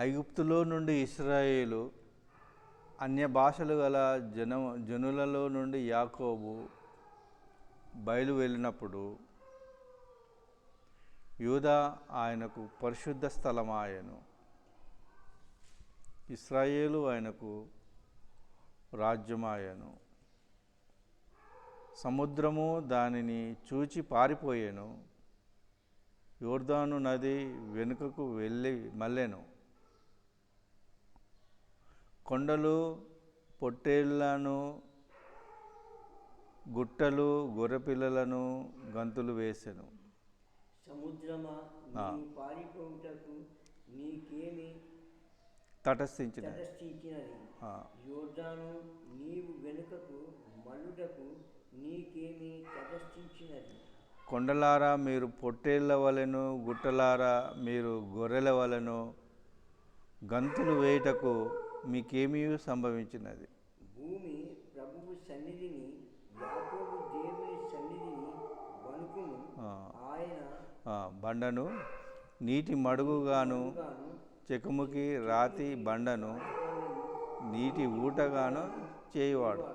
ఐగుప్తులో నుండి ఇశ్రాయేలు, అన్య భాషలు గల జనులలో నుండి యాకోబు బయలు వెళ్ళినప్పుడు యూదా ఆయనకు పరిశుద్ధ స్థలమాయెను. ఇశ్రాయేలు ఆయనకు రాజ్యమాయెను. సముద్రము దానిని చూచి పారిపోయెను. యోర్దాను నది వెనుకకు మళ్ళెను. కొండలు పొట్టేళ్లను, గుట్టలు గొర్రెపిల్లలను గంతులు వేసెను. సముద్రమా, నీవు పారిపోవుటకు నీకేమి తటస్థించినది? యోర్దాను, నీవు వెనుకకు మల్లుటకు నీకేమి తటస్థించినది? కొండలారా మీరు పొట్టేళ్ల వలెను, గుట్టలారా మీరు గొర్రెల వలెను గంతులు వేయుటకు మీకేమీ సంభవించినది? భూమి ప్రభువు సన్నిధిని, యాకోబు దేవుని సన్నిధిని వణుకును. ఆయన బండను నీటి మడుగుగాను, చెకుముకి రాతి బండను నీటి ఊటగాను చేయువాడు.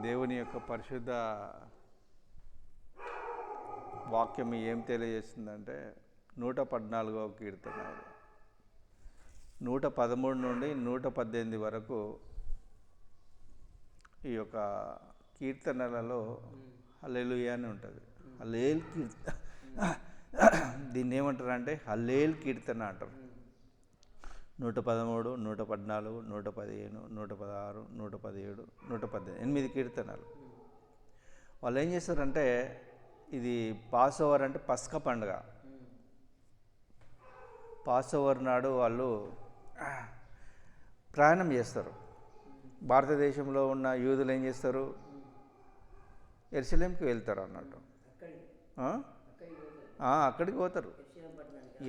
దేవుని యొక్క పరిశుద్ధ వాక్యం ఏం తెలియజేస్తుందంటే 114వ కీర్తన 113 నుండి 118 వరకు ఈ యొక్క కీర్తనలలో హల్లెలూయా అని ఉంటుంది. హల్లేల్ దీన్ని ఏమంటారు అంటే హల్లేల్ కీర్తన అంటారు. 113, 114, 115, 116, 117, 118 8 కీర్తనలు. వాళ్ళు ఏం చేస్తారంటే, ఇది పాస్ ఓవర్ అంటే పస్కా పండుగ. పాస్ ఓవర్ నాడు వాళ్ళు ప్రయాణం చేస్తారు. భారతదేశంలో ఉన్న యూదులు ఏం చేస్తారు, యెరూషలేంకి వెళ్తారు అన్నట్టు. అక్కడికి పోతారు.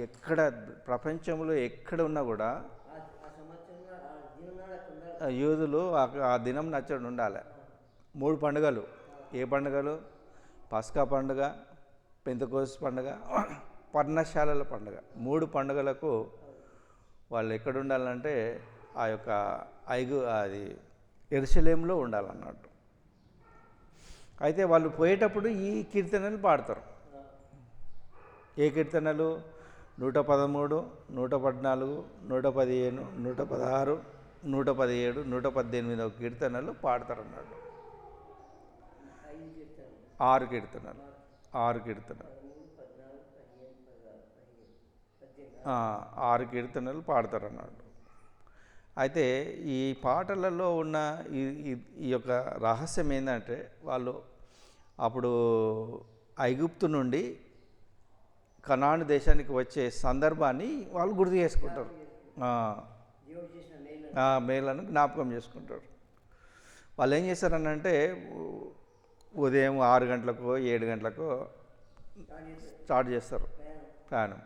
ఎక్కడ ప్రపంచంలో ఎక్కడ ఉన్నా కూడా యూదులు ఆ దినం నచ్చడు ఉండాలి. 3 పండుగలు. ఏ పండుగలు? పస్కా పండుగ, పెంతెకోస్తు పండుగ, పర్ణశాలల పండుగ. 3 పండుగలకు వాళ్ళు ఎక్కడ ఉండాలంటే ఆ యొక్క అది యెరూషలేంలో ఉండాలన్నట్టు. అయితే వాళ్ళు పోయేటప్పుడు ఈ కీర్తనలు పాడతారు. ఏ కీర్తనలు? 113, 114, 115, 116, 117, 118 కీర్తనలు పాడతారు అన్నట్టు. 6 కీర్తనలు 6 కీర్తనలు పాడతారు అన్నట్టు. అయితే ఈ పాటలలో ఉన్న ఈ యొక్క రహస్యం ఏంటంటే, వాళ్ళు అప్పుడు ఐగుప్తు నుండి కనాను దేశానికి వచ్చే సందర్భాన్ని వాళ్ళు గుర్తు చేసుకుంటారు. మేలను జ్ఞాపకం చేసుకుంటారు. వాళ్ళు ఏం చేస్తారనంటే, ఉదయం 6 గంటలకు 7 గంటలకు స్టార్ట్ చేస్తారు ప్రయాణం.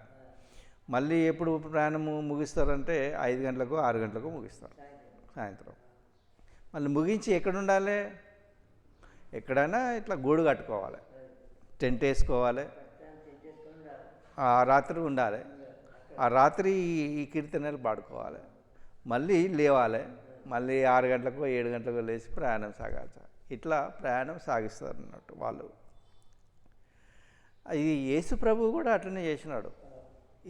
మళ్ళీ ఎప్పుడు ప్రయాణము ముగిస్తారంటే 5 గంటలకు 6 గంటలకు ముగిస్తారు సాయంత్రం. మళ్ళీ ముగించి ఎక్కడ ఉండాలి? ఎక్కడైనా ఇట్లా గూడు కట్టుకోవాలి, టెంట్ వేసుకోవాలి, ఆ రాత్రి ఉండాలి. ఆ రాత్రి ఈ కీర్తనలు పాడుకోవాలి. మళ్ళీ లేవాలి, మళ్ళీ 6 గంటలకు 7 గంటలకు లేచి ప్రయాణం సాగాలి. ఇట్లా ప్రయాణం సాగిస్తారు అన్నట్టు వాళ్ళు. ఇది యేసు ప్రభువు కూడా అట్లనే చేసినాడు.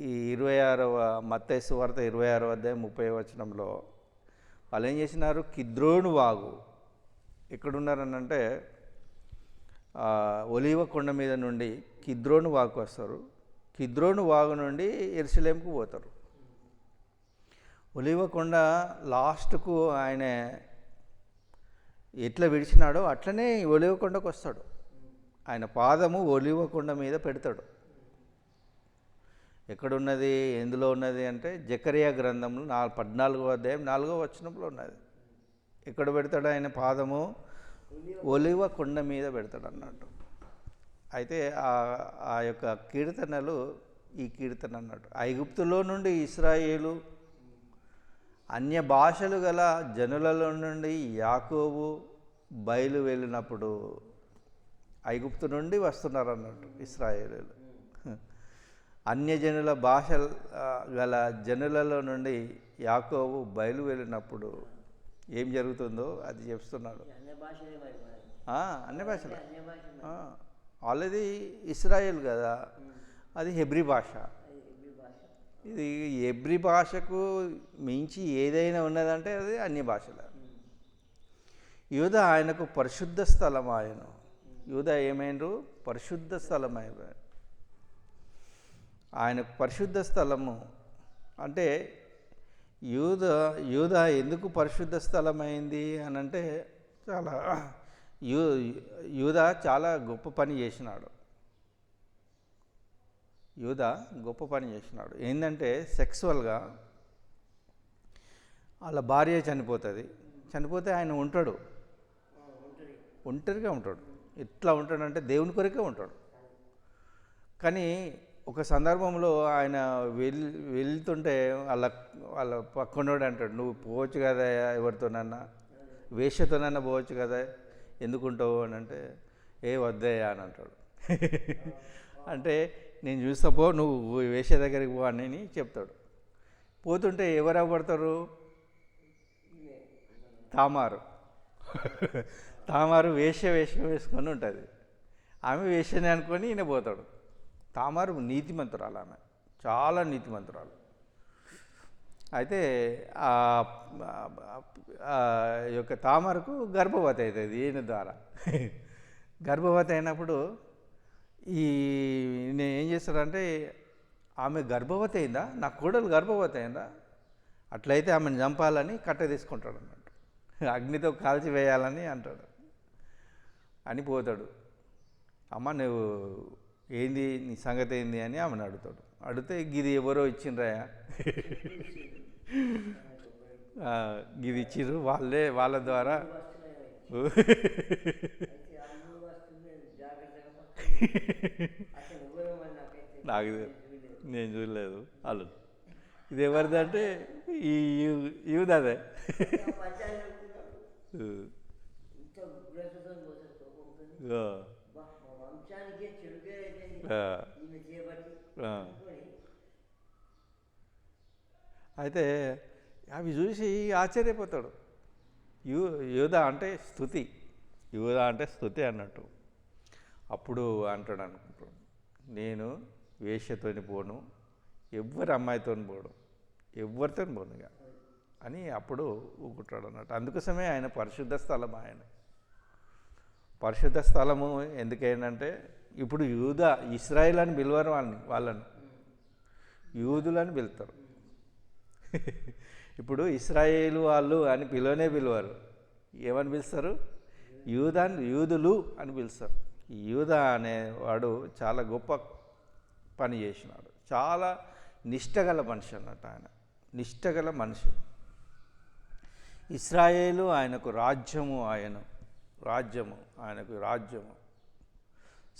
ఈ 26వ మత్తయి సువార్త 26వ అధ్యాయం 30వ వచనంలో వాళ్ళు ఏం చేసినారు? కిద్రోను వాగు ఎక్కడున్నారనంటే, ఒలీవ కొండ మీద నుండి కిద్రోను వాగుకు వస్తారు. కిద్రోను వాగు నుండి యెరూషలేంకు పోతారు. ఒలీవ కొండ లాస్ట్కు ఆయన ఎట్లా విడిచినాడో అట్లనే ఒలీవ కొండకు వస్తాడు. ఆయన పాదము ఒలీవ కొండ మీద పెడతాడు. ఎక్కడున్నది, ఎందులో ఉన్నది అంటే జకరియా గ్రంథంలో 14వ అధ్యాయం 4వ వచనంలో ఉన్నది. ఎక్కడ పెడతాడు ఆయన పాదము? ఒలీవ కొండ మీద పెడతాడు అన్నట్టు. అయితే ఆ యొక్క కీర్తనలు ఈ కీర్తన అన్నట్టు. ఐగుప్తులో నుండి ఇశ్రాయేలు, అన్య భాషలు గల జనులలో నుండి యాకోబు బయలు వెళ్ళినప్పుడు ఐగుప్తు నుండి వస్తున్నారు అన్నట్టు ఇశ్రాయేలీలు. అన్యజనుల భాష గల జనులలో నుండి యాకోబు బయలు వెళ్ళినప్పుడు ఏం జరుగుతుందో అది చెప్తున్నాడు. అన్య భాషలే మరి మరి. అన్ని భాషలు అన్య భాష మరి. ఆల్రెడీ ఇస్రాయేల్ కదా, అది హెబ్రీ భాష. అది హెబ్రీ భాష. ఇది హెబ్రీ భాషకు మించి ఏదైనా ఉన్నదంటే అది అన్య భాషల. యూద ఆయనకు పరిశుద్ధ స్థలం ఆయన. యూద ఏమైండ్రు? పరిశుద్ధ స్థలం ఆయనకు పరిశుద్ధ స్థలము. అంటే యూద ఎందుకు పరిశుద్ధ స్థలం అయింది అని అంటే, చాలా యూద చాలా గొప్ప పని చేసినాడు. యూద గొప్ప పని చేసినాడు. ఏంటంటే సెక్సువల్గా వాళ్ళ భార్య చనిపోతుంది. చనిపోతే ఆయన ఉంటాడు, ఒంటరిగా ఉంటాడు. ఎట్లా ఉంటాడంటే దేవుని కొరకే ఉంటాడు. కానీ ఒక సందర్భంలో ఆయన వెళ్తుంటే వాళ్ళ పక్కనోడు అంటాడు, నువ్వు పోవచ్చు కదా ఎవరితోనన్నా, వేషతోనన్నా పోవచ్చు కదా, ఎందుకుంటావు అని అంటే, ఏ వద్దయ్యా అని అంటాడు. అంటే నేను చూస్తా, పో నువ్వు వేష దగ్గరికి పో అని చెప్తాడు. పోతుంటే ఎవరు అవ్వబడతారు? తామారు వేషం వేసుకొని ఉంటుంది. ఆమె వేషనే అనుకొని ఈయన పోతాడు. తామారు నీతిమంతురాలు, ఆమె చాలా నీతిమంతురాలు. అయితే యొక్క తామారుకు గర్భవతి అవుతుంది ఈయన ద్వారా. గర్భవతి అయినప్పుడు ఈయన ఏం చేస్తాడంటే, ఆమె గర్భవతి అయిందా, నా కోడలు గర్భవతి అయిందా, అట్లయితే ఆమెను చంపాలని కట్టె తీసుకుంటాడు అన్నట్టు, అగ్నితో కాల్చి వేయాలని అంటాడు. అని పోతాడు. అమ్మ నువ్వు ఏంది, నీ సంగతి ఏంది అని ఆమెను అడుగుతాడు. అడిగితే గిది ఎవరో ఇచ్చిండ్రాయా, గిది ఇచ్చిర్రు వాళ్ళ ద్వారా నాకు నేను చూడలేదు. వాళ్ళు ఇది ఎవరిది అంటే ఈ యూదాదే. అయితే అవి చూసి ఆశ్చర్యపోతాడు. యూదా అంటే స్తుతి, యూదా అంటే స్తుతి అన్నట్టు. అప్పుడు అంటాడు అనుకుంటాడు, నేను వేశ్యతోని పోను, ఎవ్వరి అమ్మాయితో పోడు, ఎవరితో పోనుగా అని అప్పుడు ఊకుంటాడు అన్నట్టు. అందుకోసమే ఆయన పరిశుద్ధ స్థలం. ఆయన పరిశుద్ధ స్థలము ఎందుకైందంటే, ఇప్పుడు యూదా ఇశ్రాయేల్ అని పిలవరు వాళ్ళను యూదులని పిలుస్తారు. ఇప్పుడు ఇశ్రాయేలు వాళ్ళు అని పిలవరు. ఏమని పిలుస్తారు? యూదులు అని పిలుస్తారు. యూదా అనేవాడు చాలా గొప్ప పని చేసినాడు. చాలా నిష్టగల మనిషి అన్నట్టు. ఆయన నిష్టగల మనిషి. ఇశ్రాయేలు ఆయనకు రాజ్యము, ఆయనకు రాజ్యము.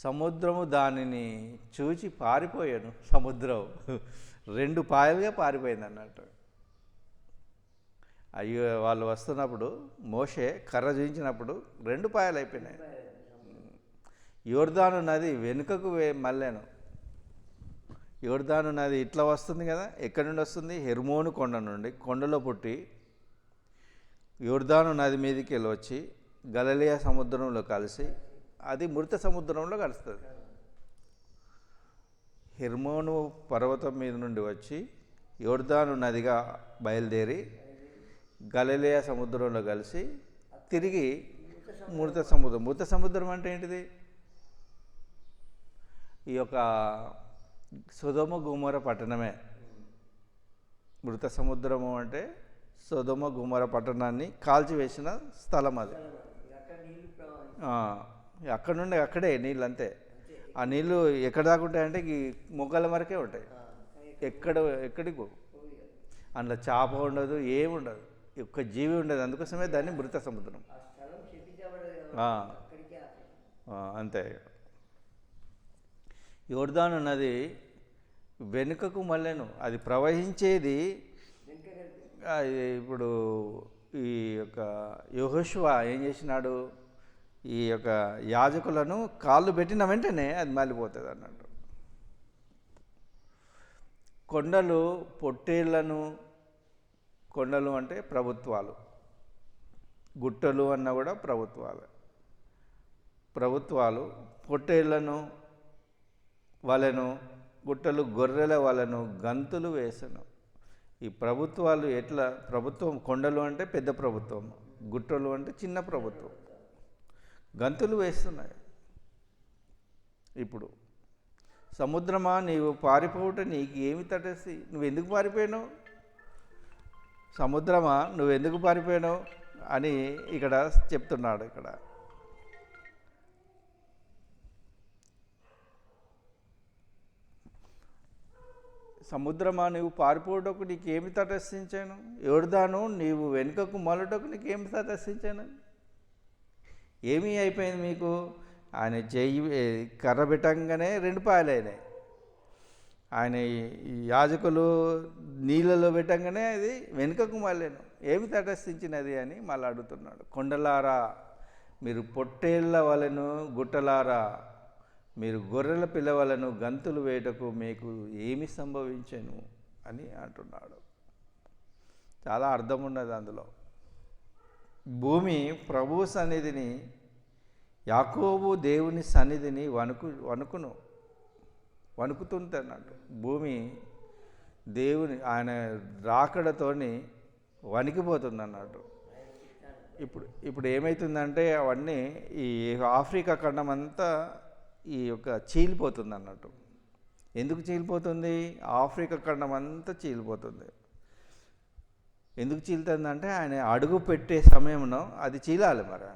సముద్రము దానిని చూచి పారిపోయాను. సముద్రం 2 పాయలుగా పారిపోయింది అన్నట్టు. అయ్యో వాళ్ళు వస్తున్నప్పుడు మోషే కర్ర చూపించినప్పుడు 2 పాయలు అయిపోయినాయి. యోర్దాను నది వెనుకకు మళ్ళాను. యోర్దాను నది ఇట్లా వస్తుంది కదా, ఎక్కడి నుండి వస్తుంది? హెర్మోను కొండ నుండి, కొండలో పుట్టి యోర్దాను నది మీదకి వెళ్ళి వచ్చి గలిలయ సముద్రంలో కలిసి అది మృత సముద్రంలో కలుస్తుంది. హెర్మోను పర్వతం మీద నుండి వచ్చి యోర్దాను నదిగా బయలుదేరి గలిలయ సముద్రంలో కలిసి తిరిగి మృత సముద్రం అంటే ఏంటిది? ఈ యొక్క సొదొమ గుమొర పట్టణమే. మృత సముద్రము అంటే సొదొమ గుమొర పట్టణాన్ని కాల్చివేసిన స్థలం అది. అక్కడ నుండి అక్కడే నీళ్ళు అంతే. ఆ నీళ్ళు ఎక్కడ దాకా ఉంటాయంటే ఈ మొగ్గల వరకే ఉంటాయి, ఎక్కడికి అందులో చేప ఉండదు, ఏముండదు, ఒక్క జీవి ఉండదు. అందుకోసమే దాన్ని మృత సముద్రం అంతే. యోర్దాను నది వెనుకకు మళ్ళాను. అది ప్రవహించేది. ఇప్పుడు ఈ యొక్క యెహోషువ ఏం చేసినాడు? ఈ యొక్క యాజకులను కాళ్ళు పెట్టిన వెంటనే అది మళ్ళీపోతుంది అన్నట్టు. కొండలు పొట్టేళ్లను, కొండలు అంటే ప్రభుత్వాలు, గుట్టలు అన్న కూడా ప్రభుత్వాలు పొట్టేళ్లను వలెను, గుట్టలు గొర్రెల వలెను గంతులు వేసెను. ఈ ప్రభుత్వాలు ఎట్లా, ప్రభుత్వం కొండలు అంటే పెద్ద ప్రభుత్వం, గుట్టలు అంటే చిన్న ప్రభుత్వం, గంతులు వేస్తున్నాయి. ఇప్పుడు సముద్రమా నీవు పారిపోవుట నీకు ఏమి తటసి, నువ్వు ఎందుకు పారిపోయావు, సముద్రమా నువ్వు ఎందుకు పారిపోయావు అని ఇక్కడ చెప్తున్నాడు. ఇక్కడ సముద్రమా నీవు పారిపోవటకు నీకేమి తటస్థించాను, యోర్దాను నీవు వెనుకకు మలుటకు నీకేమి తటస్థించాను. ఏమీ అయిపోయింది మీకు, ఆయన చెయ్యి కర్ర పెట్టంగానే 2 పాయలైనాయి, ఆయన యాజకులు నీళ్ళలో పెట్టంగానే అది వెనుకకు మళ్ళాను, ఏమి తటస్థించినది అని మళ్ళీ అడుగుతున్నాడు. కొండలారా మీరు పొట్టేళ్ల వలెను, గుట్టలారా మీరు గొర్రెల పిల్లవలను గంతులు వేయటకు మీకు ఏమి సంభవించెను అని అంటున్నాడు. చాలా అర్థం ఉన్నది అందులో. భూమి ప్రభువు సన్నిధిని, యాకోబు దేవుని సన్నిధిని వణుకుతుంది అన్నట్టు. భూమి దేవుని ఆయన రాకడతోని వణికిపోతుంది అన్నట్టు. ఇప్పుడు ఏమవుతుందంటే అవన్నీ ఈ ఆఫ్రికా ఖండం అంతా ఈ యొక్క చీలిపోతుంది అన్నట్టు. ఎందుకు చీలిపోతుంది, ఆఫ్రికా ఖండం అంతా చీలిపోతుంది. ఎందుకు చీలుతుందంటే ఆయన అడుగు పెట్టే సమయంలో అది చీలాలి. మరి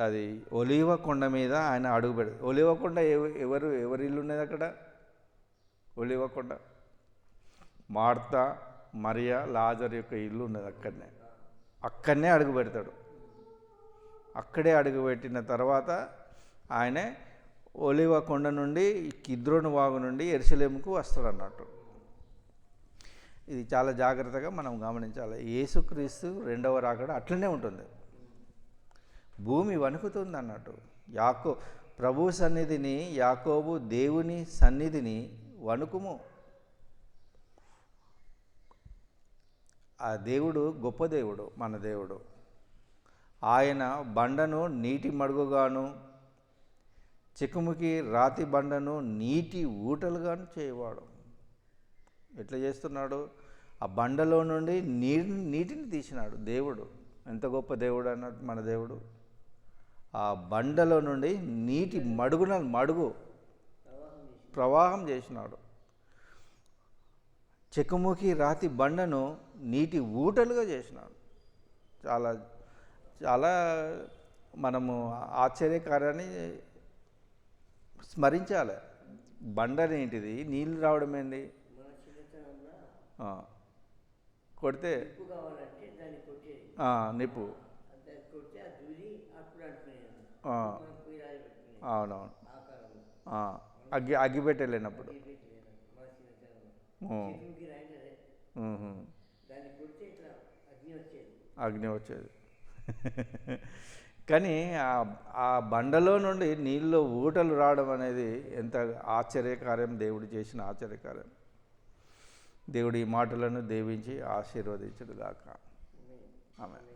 అది ఒలీవ కొండ మీద ఆయన అడుగు పెడతాడు. ఒలీవ కొండ ఎవరి ఇల్లు ఉన్నది అక్కడ, ఒలీవ కొండ మార్తా, మరియా, లాజర్ యొక్క ఇల్లు ఉన్నది అక్కడనే అడుగు పెడతాడు. అక్కడే అడుగుపెట్టిన తర్వాత ఆయన ఒలీవ కొండ నుండి కిద్రోను వాగు నుండి యెరూషలేముకు వస్తాడు అన్నట్టు. ఇది చాలా జాగ్రత్తగా మనం గమనించాలి. యేసుక్రీస్తు 2వ రాకడ అట్లనే ఉంటుంది. భూమి వణుకుతుంది అన్నట్టు. ప్రభు సన్నిధిని, యాకోబు దేవుని సన్నిధిని వణుకుము. ఆ దేవుడు గొప్ప దేవుడు, మన దేవుడు. ఆయన బండను నీటి మడుగుగాను, చెకుముకి రాతి బండను నీటి ఊటలుగాను చేయవాడు. ఎట్లా చేస్తున్నాడు, ఆ బండలో నుండి నీటిని తీసినాడు దేవుడు. ఎంత గొప్ప దేవుడు అన్నట్టు మన దేవుడు. ఆ బండలో నుండి నీటి మడుగు ప్రవాహం చేసినాడు. చెకుముకి రాతి బండను నీటి ఊటలుగా చేసినాడు. చాలా చాలా మనము ఆశ్చర్యకార్యాన్ని స్మరించాలి. బండనేంటిది, నీళ్ళు రావడం ఏంటి, కొడితే నిప్పు, అవునవును, అగ్గి పెట్టలేనప్పుడు అగ్ని వచ్చేది. కానీ ఆ బండలో నుండి నీళ్ళు ఊటలు రావడం అనేది ఎంత ఆశ్చర్యకార్యం, దేవుడు చేసిన ఆశ్చర్యకార్యం. దేవుడు ఈ మాటలను దీవించి ఆశీర్వదించుగాక. ఆమేన్.